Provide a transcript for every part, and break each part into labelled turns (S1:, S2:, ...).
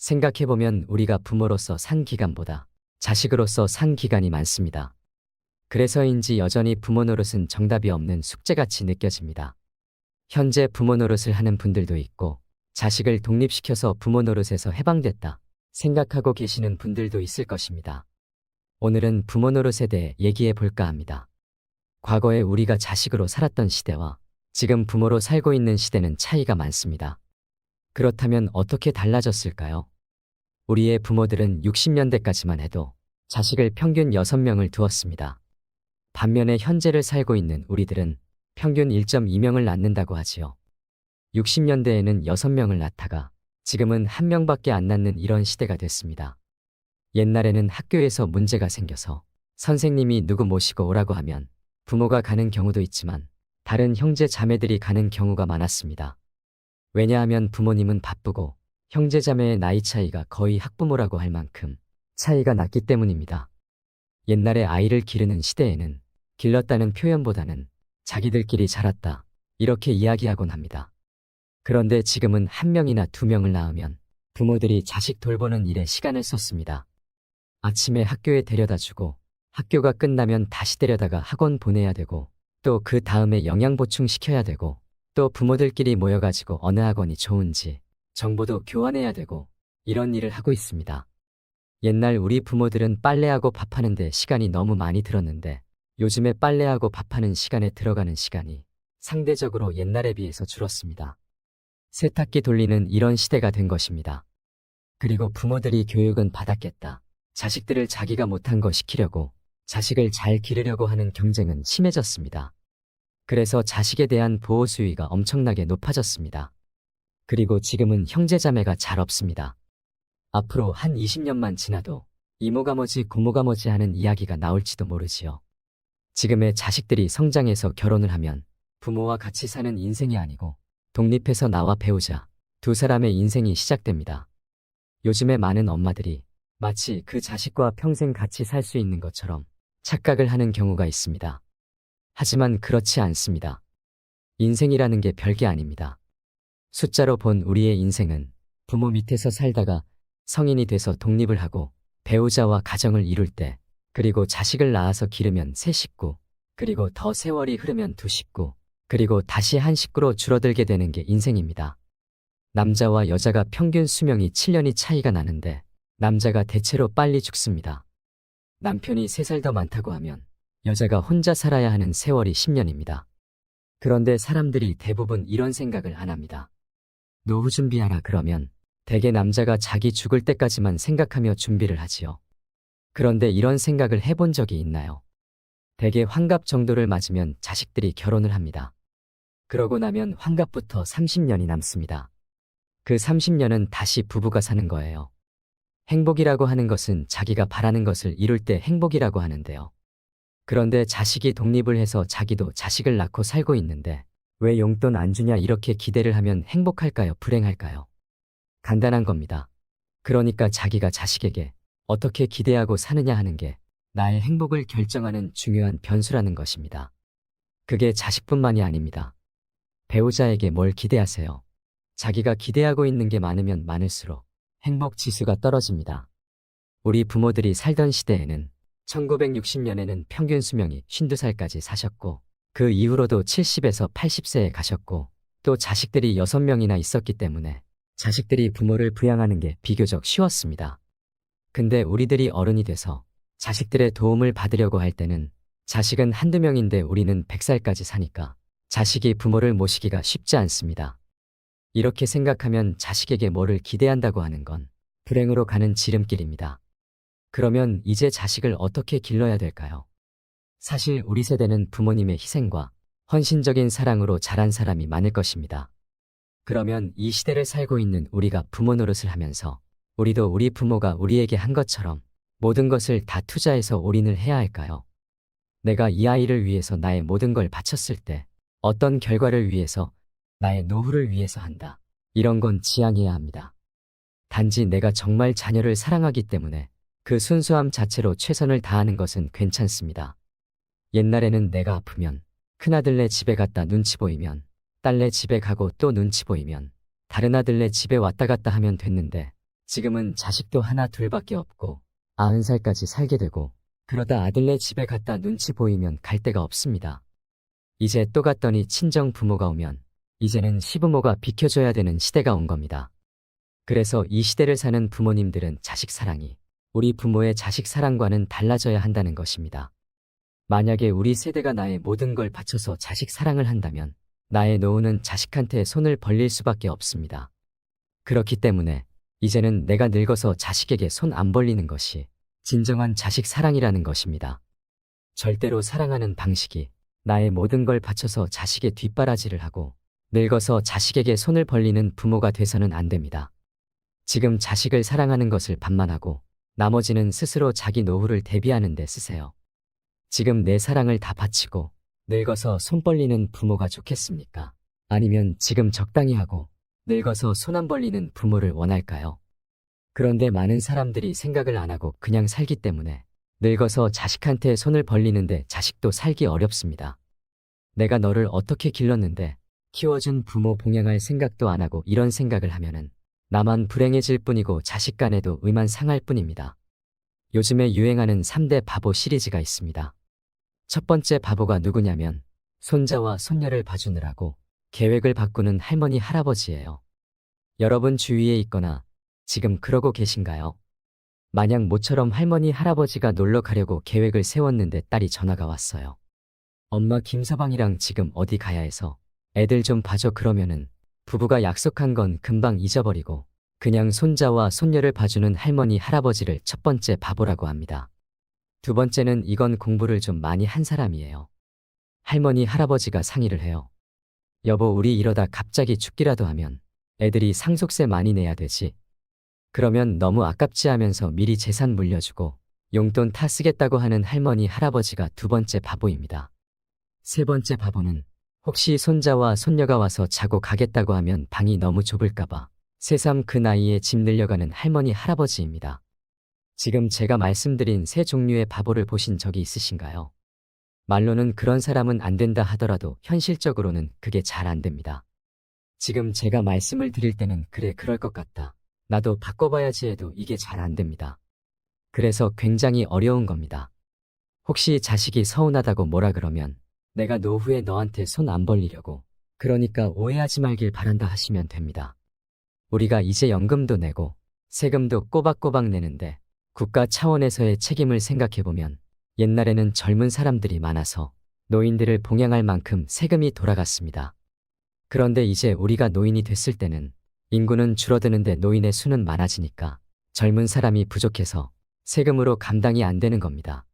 S1: 생각해보면 우리가 부모로서 산 기간보다 자식으로서 산 기간이 많습니다. 그래서인지 여전히 부모 노릇은 정답이 없는 숙제같이 느껴집니다. 현재 부모 노릇을 하는 분들도 있고 자식을 독립시켜서 부모 노릇에서 해방됐다 생각하고 계시는 분들도 있을 것입니다. 오늘은 부모 노릇에 대해 얘기해 볼까 합니다. 과거에 우리가 자식으로 살았던 시대와 지금 부모로 살고 있는 시대는 차이가 많습니다. 그렇다면 어떻게 달라졌을까요? 우리의 부모들은 60년대까지만 해도 자식을 평균 6명을 두었습니다. 반면에 현재를 살고 있는 우리들은 평균 1.2명을 낳는다고 하지요. 60년대에는 6명을 낳다가 지금은 1명밖에 안 낳는 이런 시대가 됐습니다. 옛날에는 학교에서 문제가 생겨서 선생님이 누구 모시고 오라고 하면 부모가 가는 경우도 있지만 다른 형제 자매들이 가는 경우가 많았습니다. 왜냐하면 부모님은 바쁘고 형제 자매의 나이 차이가 거의 학부모라고 할 만큼 차이가 났기 때문입니다. 옛날에 아이를 기르는 시대에는 길렀다는 표현보다는 자기들끼리 자랐다 이렇게 이야기하곤 합니다. 그런데 지금은 1명이나 2명을 낳으면 부모들이 자식 돌보는 일에 시간을 썼습니다. 아침에 학교에 데려다주고 학교가 끝나면 다시 데려다가 학원 보내야 되고 또 그 다음에 영양 보충시켜야 되고 또 부모들끼리 모여가지고 어느 학원이 좋은지 정보도 교환해야 되고 이런 일을 하고 있습니다. 옛날 우리 부모들은 빨래하고 밥하는데 시간이 너무 많이 들었는데 요즘에 빨래하고 밥하는 시간에 들어가는 시간이 상대적으로 옛날에 비해서 줄었습니다. 세탁기 돌리는 이런 시대가 된 것입니다. 그리고 부모들이 교육은 받았겠다. 자식들을 자기가 못한 거 시키려고 자식을 잘 기르려고 하는 경쟁은 심해졌습니다. 그래서 자식에 대한 보호 수위가 엄청나게 높아졌습니다. 그리고 지금은 형제자매가 잘 없습니다. 앞으로 한 20년만 지나도 이모가 뭐지 고모가 뭐지 하는 이야기가 나올지도 모르지요. 지금의 자식들이 성장해서 결혼을 하면 부모와 같이 사는 인생이 아니고 독립해서 나와 배우자 두 사람의 인생이 시작됩니다. 요즘에 많은 엄마들이 마치 그 자식과 평생 같이 살 수 있는 것처럼 착각을 하는 경우가 있습니다. 하지만 그렇지 않습니다. 인생이라는 게 별게 아닙니다. 숫자로 본 우리의 인생은 부모 밑에서 살다가 성인이 돼서 독립을 하고 배우자와 가정을 이룰 때 그리고 자식을 낳아서 기르면 새 식구 그리고 더 세월이 흐르면 두 식구 그리고 다시 한 식구로 줄어들게 되는 게 인생입니다. 남자와 여자가 평균 수명이 7년이 차이가 나는데 남자가 대체로 빨리 죽습니다. 남편이 3살 더 많다고 하면 여자가 혼자 살아야 하는 세월이 10년입니다. 그런데 사람들이 대부분 이런 생각을 안 합니다. 노후 준비하라 그러면 대개 남자가 자기 죽을 때까지만 생각하며 준비를 하지요. 그런데 이런 생각을 해본 적이 있나요? 대개 환갑 정도를 맞으면 자식들이 결혼을 합니다. 그러고 나면 환갑부터 30년이 남습니다. 그 30년은 다시 부부가 사는 거예요. 행복이라고 하는 것은 자기가 바라는 것을 이룰 때 행복이라고 하는데요. 그런데 자식이 독립을 해서 자기도 자식을 낳고 살고 있는데 왜 용돈 안 주냐 이렇게 기대를 하면 행복할까요? 불행할까요? 간단한 겁니다. 그러니까 자기가 자식에게 어떻게 기대하고 사느냐 하는 게 나의 행복을 결정하는 중요한 변수라는 것입니다. 그게 자식뿐만이 아닙니다. 배우자에게 뭘 기대하세요? 자기가 기대하고 있는 게 많으면 많을수록 행복 지수가 떨어집니다. 우리 부모들이 살던 시대에는 1960년에는 평균 수명이 52살까지 사셨고 그 이후로도 70에서 80세에 가셨고 또 자식들이 6명이나 있었기 때문에 자식들이 부모를 부양하는 게 비교적 쉬웠습니다. 근데 우리들이 어른이 돼서 자식들의 도움을 받으려고 할 때는 자식은 한두 명인데 우리는 100살까지 사니까 자식이 부모를 모시기가 쉽지 않습니다. 이렇게 생각하면 자식에게 뭐를 기대한다고 하는 건 불행으로 가는 지름길입니다. 그러면 이제 자식을 어떻게 길러야 될까요? 사실 우리 세대는 부모님의 희생과 헌신적인 사랑으로 자란 사람이 많을 것입니다. 그러면 이 시대를 살고 있는 우리가 부모 노릇을 하면서 우리도 우리 부모가 우리에게 한 것처럼 모든 것을 다 투자해서 올인을 해야 할까요? 내가 이 아이를 위해서 나의 모든 걸 바쳤을 때 어떤 결과를 위해서 나의 노후를 위해서 한다. 이런 건 지양해야 합니다. 단지 내가 정말 자녀를 사랑하기 때문에 그 순수함 자체로 최선을 다하는 것은 괜찮습니다. 옛날에는 내가 아프면 큰아들네 집에 갔다 눈치 보이면 딸네 집에 가고 또 눈치 보이면 다른 아들네 집에 왔다 갔다 하면 됐는데 지금은 자식도 하나 둘밖에 없고 90살까지 살게 되고 그러다 아들네 집에 갔다 눈치 보이면 갈 데가 없습니다. 이제 또 갔더니 친정 부모가 오면 이제는 시부모가 비켜줘야 되는 시대가 온 겁니다. 그래서 이 시대를 사는 부모님들은 자식 사랑이 우리 부모의 자식 사랑과는 달라져야 한다는 것입니다. 만약에 우리 세대가 나의 모든 걸 바쳐서 자식 사랑을 한다면 나의 노후는 자식한테 손을 벌릴 수밖에 없습니다. 그렇기 때문에 이제는 내가 늙어서 자식에게 손 안 벌리는 것이 진정한 자식 사랑이라는 것입니다. 절대로 사랑하는 방식이 나의 모든 걸 바쳐서 자식의 뒷바라지를 하고 늙어서 자식에게 손을 벌리는 부모가 돼서는 안 됩니다. 지금 자식을 사랑하는 것을 반만하고 나머지는 스스로 자기 노후를 대비하는 데 쓰세요. 지금 내 사랑을 다 바치고 늙어서 손 벌리는 부모가 좋겠습니까? 아니면 지금 적당히 하고 늙어서 손 안 벌리는 부모를 원할까요? 그런데 많은 사람들이 생각을 안 하고 그냥 살기 때문에 늙어서 자식한테 손을 벌리는데 자식도 살기 어렵습니다. 내가 너를 어떻게 길렀는데 키워준 부모 봉양할 생각도 안 하고 이런 생각을 하면은 나만 불행해질 뿐이고 자식 간에도 의만 상할 뿐입니다. 요즘에 유행하는 3대 바보 시리즈가 있습니다. 첫 번째 바보가 누구냐면 손자와 손녀를 봐주느라고 계획을 바꾸는 할머니 할아버지예요. 여러분 주위에 있거나 지금 그러고 계신가요? 마냥 모처럼 할머니 할아버지가 놀러 가려고 계획을 세웠는데 딸이 전화가 왔어요. 엄마 김서방이랑 지금 어디 가야 해서 애들 좀 봐줘. 그러면은 부부가 약속한 건 금방 잊어버리고 그냥 손자와 손녀를 봐주는 할머니 할아버지를 첫 번째 바보라고 합니다. 두 번째는 이건 공부를 좀 많이 한 사람이에요. 할머니 할아버지가 상의를 해요. 여보, 우리 이러다 갑자기 죽기라도 하면 애들이 상속세 많이 내야 되지. 그러면 너무 아깝지 하면서 미리 재산 물려주고 용돈 다 쓰겠다고 하는 할머니 할아버지가 두 번째 바보입니다. 세 번째 바보는 혹시 손자와 손녀가 와서 자고 가겠다고 하면 방이 너무 좁을까봐 새삼 그 나이에 집 늘려가는 할머니 할아버지입니다. 지금 제가 말씀드린 세 종류의 바보를 보신 적이 있으신가요? 말로는 그런 사람은 안 된다 하더라도 현실적으로는 그게 잘 안 됩니다. 지금 제가 말씀을 드릴 때는 그래, 그럴 것 같다, 나도 바꿔봐야지 해도 이게 잘 안 됩니다. 그래서 굉장히 어려운 겁니다. 혹시 자식이 서운하다고 뭐라 그러면 내가 노후에 너한테 손 안 벌리려고 그러니까 오해하지 말길 바란다 하시면 됩니다. 우리가 이제 연금도 내고 세금도 꼬박꼬박 내는데 국가 차원에서의 책임을 생각해보면 옛날에는 젊은 사람들이 많아서 노인들을 봉양할 만큼 세금이 돌아갔습니다. 그런데 이제 우리가 노인이 됐을 때는 인구는 줄어드는데 노인의 수는 많아지니까 젊은 사람이 부족해서 세금으로 감당이 안 되는 겁니다.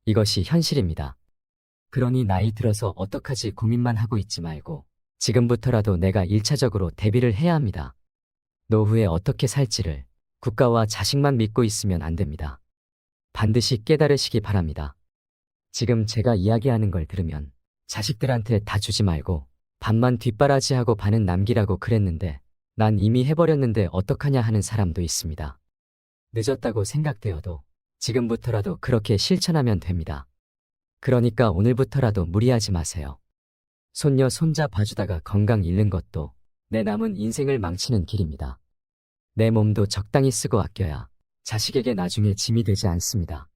S1: 이것이 현실입니다. 그러니 나이 들어서 어떡하지 고민만 하고 있지 말고 지금부터라도 내가 1차적으로 대비를 해야 합니다. 노후에 어떻게 살지를 국가와 자식만 믿고 있으면 안 됩니다. 반드시 깨달으시기 바랍니다. 지금 제가 이야기하는 걸 들으면 자식들한테 다 주지 말고 반만 뒷바라지하고 반은 남기라고 그랬는데 난 이미 해버렸는데 어떡하냐 하는 사람도 있습니다. 늦었다고 생각되어도 지금부터라도 그렇게 실천하면 됩니다. 그러니까 오늘부터라도 무리하지 마세요. 손녀 손자 봐주다가 건강 잃는 것도 내 남은 인생을 망치는 길입니다. 내 몸도 적당히 쓰고 아껴야 자식에게 나중에 짐이 되지 않습니다.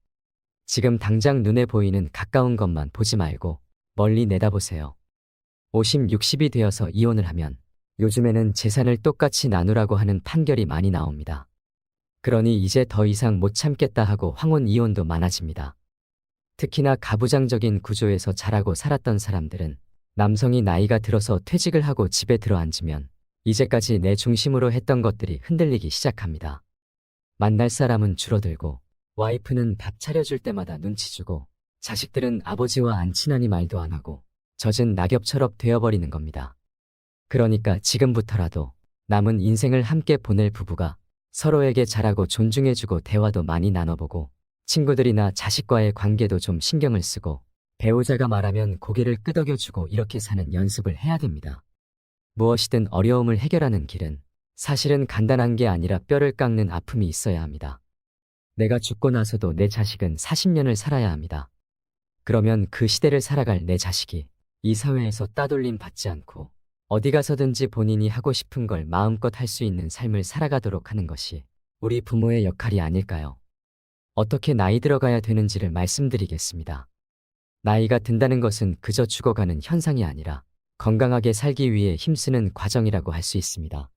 S1: 지금 당장 눈에 보이는 가까운 것만 보지 말고 멀리 내다보세요. 50, 60이 되어서 이혼을 하면 요즘에는 재산을 똑같이 나누라고 하는 판결이 많이 나옵니다. 그러니 이제 더 이상 못 참겠다 하고 황혼 이혼도 많아집니다. 특히나 가부장적인 구조에서 자라고 살았던 사람들은 남성이 나이가 들어서 퇴직을 하고 집에 들어앉으면 이제까지 내 중심으로 했던 것들이 흔들리기 시작합니다. 만날 사람은 줄어들고 와이프는 밥 차려줄 때마다 눈치 주고 자식들은 아버지와 안 친하니 말도 안 하고 젖은 낙엽처럼 되어버리는 겁니다. 그러니까 지금부터라도 남은 인생을 함께 보낼 부부가 서로에게 잘하고 존중해주고 대화도 많이 나눠보고 친구들이나 자식과의 관계도 좀 신경을 쓰고 배우자가 말하면 고개를 끄덕여주고 이렇게 사는 연습을 해야 됩니다. 무엇이든 어려움을 해결하는 길은 사실은 간단한 게 아니라 뼈를 깎는 아픔이 있어야 합니다. 내가 죽고 나서도 내 자식은 40년을 살아야 합니다. 그러면 그 시대를 살아갈 내 자식이 이 사회에서 따돌림 받지 않고 어디 가서든지 본인이 하고 싶은 걸 마음껏 할 수 있는 삶을 살아가도록 하는 것이 우리 부모의 역할이 아닐까요? 어떻게 나이 들어가야 되는지를 말씀드리겠습니다. 나이가 든다는 것은 그저 죽어가는 현상이 아니라 건강하게 살기 위해 힘쓰는 과정이라고 할 수 있습니다.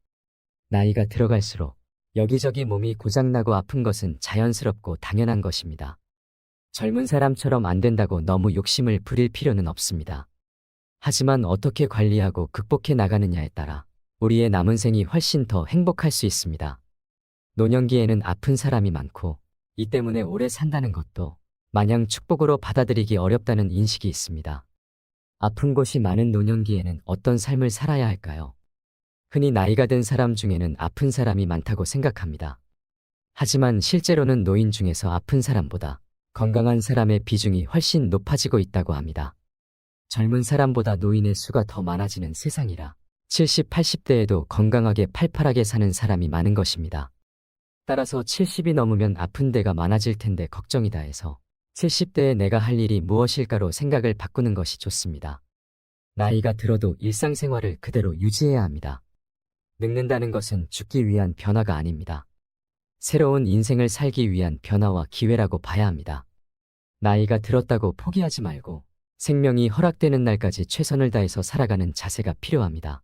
S1: 나이가 들어갈수록 여기저기 몸이 고장나고 아픈 것은 자연스럽고 당연한 것입니다. 젊은 사람처럼 안 된다고 너무 욕심을 부릴 필요는 없습니다. 하지만 어떻게 관리하고 극복해 나가느냐에 따라 우리의 남은 생이 훨씬 더 행복할 수 있습니다. 노년기에는 아픈 사람이 많고 이 때문에 오래 산다는 것도 마냥 축복으로 받아들이기 어렵다는 인식이 있습니다. 아픈 곳이 많은 노년기에는 어떤 삶을 살아야 할까요? 흔히 나이가 든 사람 중에는 아픈 사람이 많다고 생각합니다. 하지만 실제로는 노인 중에서 아픈 사람보다 건강한 사람의 비중이 훨씬 높아지고 있다고 합니다. 젊은 사람보다 노인의 수가 더 많아지는 세상이라 70, 80대에도 건강하게 팔팔하게 사는 사람이 많은 것입니다. 따라서 70이 넘으면 아픈 데가 많아질 텐데 걱정이다 해서 70대에 내가 할 일이 무엇일까로 생각을 바꾸는 것이 좋습니다. 나이가 들어도 일상생활을 그대로 유지해야 합니다. 늙는다는 것은 죽기 위한 변화가 아닙니다. 새로운 인생을 살기 위한 변화와 기회라고 봐야 합니다. 나이가 들었다고 포기하지 말고 생명이 허락되는 날까지 최선을 다해서 살아가는 자세가 필요합니다.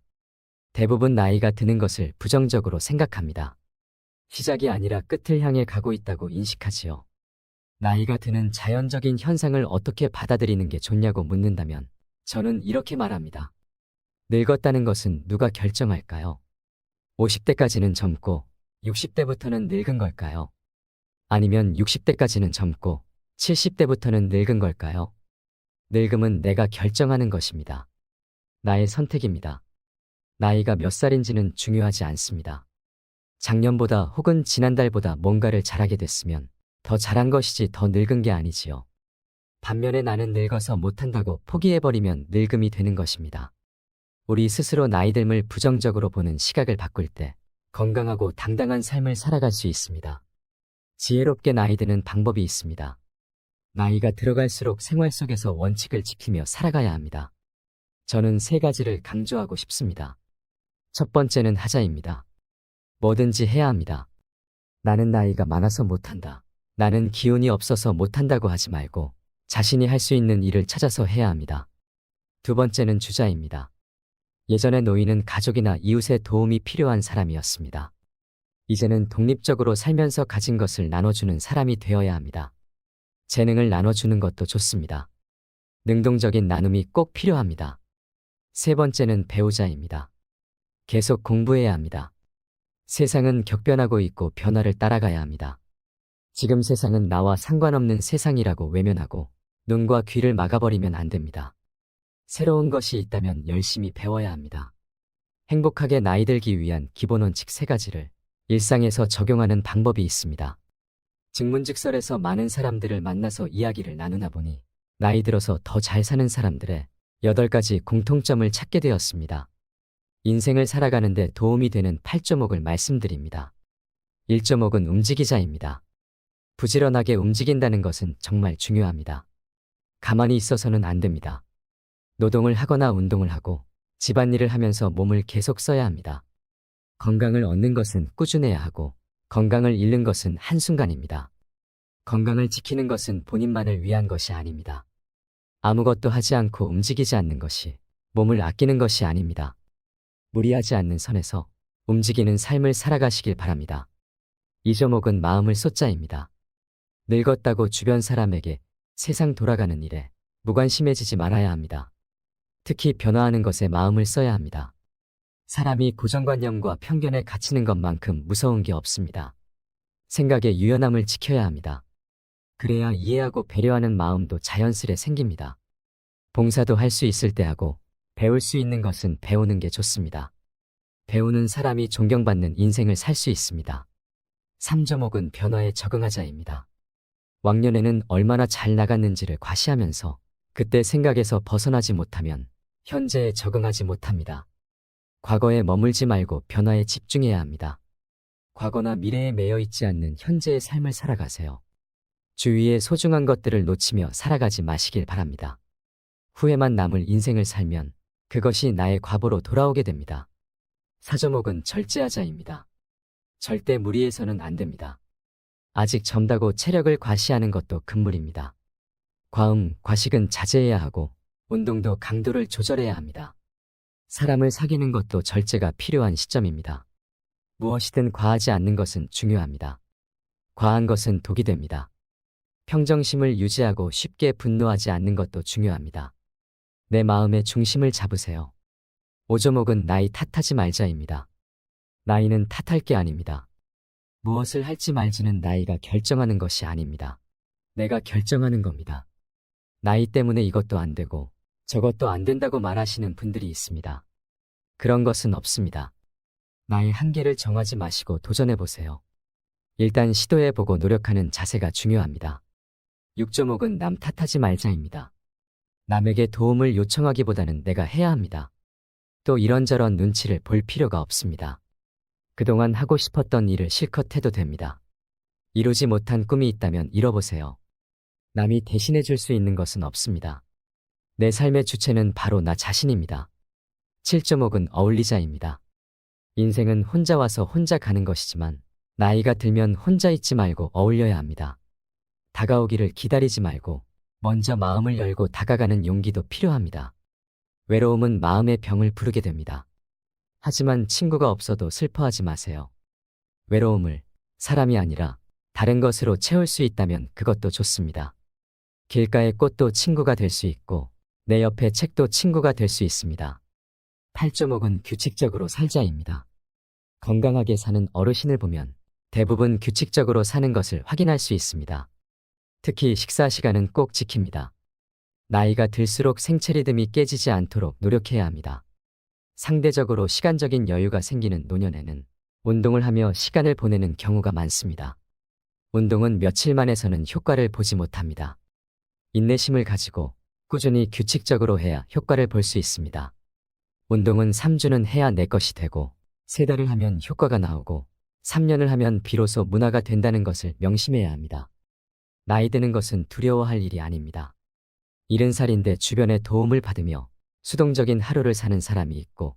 S1: 대부분 나이가 드는 것을 부정적으로 생각합니다. 시작이 아니라 끝을 향해 가고 있다고 인식하지요. 나이가 드는 자연적인 현상을 어떻게 받아들이는 게 좋냐고 묻는다면 저는 이렇게 말합니다. 늙었다는 것은 누가 결정할까요? 50대까지는 젊고 60대부터는 늙은 걸까요? 아니면 60대까지는 젊고 70대부터는 늙은 걸까요? 늙음은 내가 결정하는 것입니다. 나의 선택입니다. 나이가 몇 살인지는 중요하지 않습니다. 작년보다 혹은 지난달보다 뭔가를 잘하게 됐으면 더 잘한 것이지 더 늙은 게 아니지요. 반면에 나는 늙어서 못한다고 포기해버리면 늙음이 되는 것입니다. 우리 스스로 나이 듦을 부정적으로 보는 시각을 바꿀 때 건강하고 당당한 삶을 살아갈 수 있습니다. 지혜롭게 나이 드는 방법이 있습니다. 나이가 들어갈수록 생활 속에서 원칙을 지키며 살아가야 합니다. 저는 3가지를 강조하고 싶습니다. 첫 번째는 하자입니다. 뭐든지 해야 합니다. 나는 나이가 많아서 못한다. 나는 기운이 없어서 못한다고 하지 말고 자신이 할 수 있는 일을 찾아서 해야 합니다. 두 번째는 주자입니다. 예전의 노인은 가족이나 이웃의 도움이 필요한 사람이었습니다. 이제는 독립적으로 살면서 가진 것을 나눠주는 사람이 되어야 합니다. 재능을 나눠주는 것도 좋습니다. 능동적인 나눔이 꼭 필요합니다. 세 번째는 배우자입니다. 계속 공부해야 합니다. 세상은 격변하고 있고 변화를 따라가야 합니다. 지금 세상은 나와 상관없는 세상이라고 외면하고 눈과 귀를 막아버리면 안 됩니다. 새로운 것이 있다면 열심히 배워야 합니다. 행복하게 나이 들기 위한 기본 원칙 3가지를 일상에서 적용하는 방법이 있습니다. 증문즉설에서 많은 사람들을 만나서 이야기를 나누나 보니 나이 들어서 더 잘 사는 사람들의 8가지 공통점을 찾게 되었습니다. 인생을 살아가는데 도움이 되는 8조목을 말씀드립니다. 1조목은 움직이자입니다. 부지런하게 움직인다는 것은 정말 중요합니다. 가만히 있어서는 안 됩니다. 노동을 하거나 운동을 하고 집안일을 하면서 몸을 계속 써야 합니다. 건강을 얻는 것은 꾸준해야 하고 건강을 잃는 것은 한순간입니다. 건강을 지키는 것은 본인만을 위한 것이 아닙니다. 아무것도 하지 않고 움직이지 않는 것이 몸을 아끼는 것이 아닙니다. 무리하지 않는 선에서 움직이는 삶을 살아가시길 바랍니다. 2조목은 마음을 쏟자입니다. 늙었다고 주변 사람에게 세상 돌아가는 일에 무관심해지지 말아야 합니다. 특히 변화하는 것에 마음을 써야 합니다. 사람이 고정관념과 편견에 갇히는 것만큼 무서운 게 없습니다. 생각의 유연함을 지켜야 합니다. 그래야 이해하고 배려하는 마음도 자연스레 생깁니다. 봉사도 할 수 있을 때 하고 배울 수 있는 것은 배우는 게 좋습니다. 배우는 사람이 존경받는 인생을 살 수 있습니다. 3조목은 변화에 적응하자입니다. 왕년에는 얼마나 잘 나갔는지를 과시하면서 그때 생각에서 벗어나지 못하면 현재에 적응하지 못합니다. 과거에 머물지 말고 변화에 집중해야 합니다. 과거나 미래에 매여 있지 않는 현재의 삶을 살아가세요. 주위의 소중한 것들을 놓치며 살아가지 마시길 바랍니다. 후회만 남을 인생을 살면 그것이 나의 과보로 돌아오게 됩니다. 4조목은 절제하자입니다. 절대 무리해서는 안 됩니다. 아직 젊다고 체력을 과시하는 것도 금물입니다. 과음, 과식은 자제해야 하고 운동도 강도를 조절해야 합니다. 사람을 사귀는 것도 절제가 필요한 시점입니다. 무엇이든 과하지 않는 것은 중요합니다. 과한 것은 독이 됩니다. 평정심을 유지하고 쉽게 분노하지 않는 것도 중요합니다. 내 마음의 중심을 잡으세요. 오조목은 나이 탓하지 말자입니다. 나이는 탓할 게 아닙니다. 무엇을 할지 말지는 나이가 결정하는 것이 아닙니다. 내가 결정하는 겁니다. 나이 때문에 이것도 안 되고 저것도 안 된다고 말하시는 분들이 있습니다. 그런 것은 없습니다. 나의 한계를 정하지 마시고 도전해보세요. 일단 시도해보고 노력하는 자세가 중요합니다. 육조목은 남 탓하지 말자입니다. 남에게 도움을 요청하기보다는 내가 해야 합니다. 또 이런저런 눈치를 볼 필요가 없습니다. 그동안 하고 싶었던 일을 실컷 해도 됩니다. 이루지 못한 꿈이 있다면 이뤄보세요. 남이 대신해 줄 수 있는 것은 없습니다. 내 삶의 주체는 바로 나 자신입니다. 7.5은 어울리자입니다. 인생은 혼자 와서 혼자 가는 것이지만 나이가 들면 혼자 있지 말고 어울려야 합니다. 다가오기를 기다리지 말고 먼저 마음을 열고 다가가는 용기도 필요합니다. 외로움은 마음의 병을 부르게 됩니다. 하지만 친구가 없어도 슬퍼하지 마세요. 외로움을 사람이 아니라 다른 것으로 채울 수 있다면 그것도 좋습니다. 길가의 꽃도 친구가 될 수 있고 내 옆에 책도 친구가 될 수 있습니다. 8.5은 규칙적으로 살자입니다. 건강하게 사는 어르신을 보면 대부분 규칙적으로 사는 것을 확인할 수 있습니다. 특히 식사 시간은 꼭 지킵니다. 나이가 들수록 생체 리듬이 깨지지 않도록 노력해야 합니다. 상대적으로 시간적인 여유가 생기는 노년에는 운동을 하며 시간을 보내는 경우가 많습니다. 운동은 며칠만 해서는 효과를 보지 못합니다. 인내심을 가지고 꾸준히 규칙적으로 해야 효과를 볼 수 있습니다. 운동은 3주는 해야 내 것이 되고 3달을 하면 효과가 나오고 3년을 하면 비로소 문화가 된다는 것을 명심해야 합니다. 나이 드는 것은 두려워할 일이 아닙니다. 70살인데 주변의 도움을 받으며 수동적인 하루를 사는 사람이 있고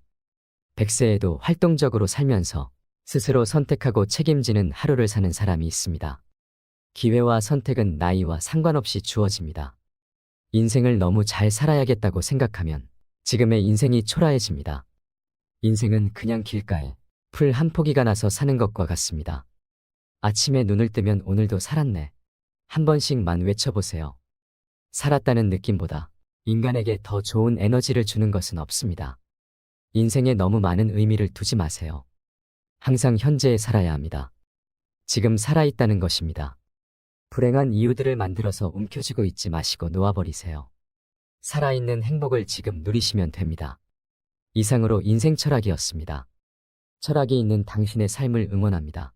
S1: 100세에도 활동적으로 살면서 스스로 선택하고 책임지는 하루를 사는 사람이 있습니다. 기회와 선택은 나이와 상관없이 주어집니다. 인생을 너무 잘 살아야겠다고 생각하면 지금의 인생이 초라해집니다. 인생은 그냥 길가에 풀 한 포기가 나서 사는 것과 같습니다. 아침에 눈을 뜨면 오늘도 살았네. 한 번씩만 외쳐보세요. 살았다는 느낌보다 인간에게 더 좋은 에너지를 주는 것은 없습니다. 인생에 너무 많은 의미를 두지 마세요. 항상 현재에 살아야 합니다. 지금 살아있다는 것입니다. 불행한 이유들을 만들어서 움켜쥐고 있지 마시고 놓아버리세요. 살아있는 행복을 지금 누리시면 됩니다. 이상으로 인생 철학이었습니다. 철학이 있는 당신의 삶을 응원합니다.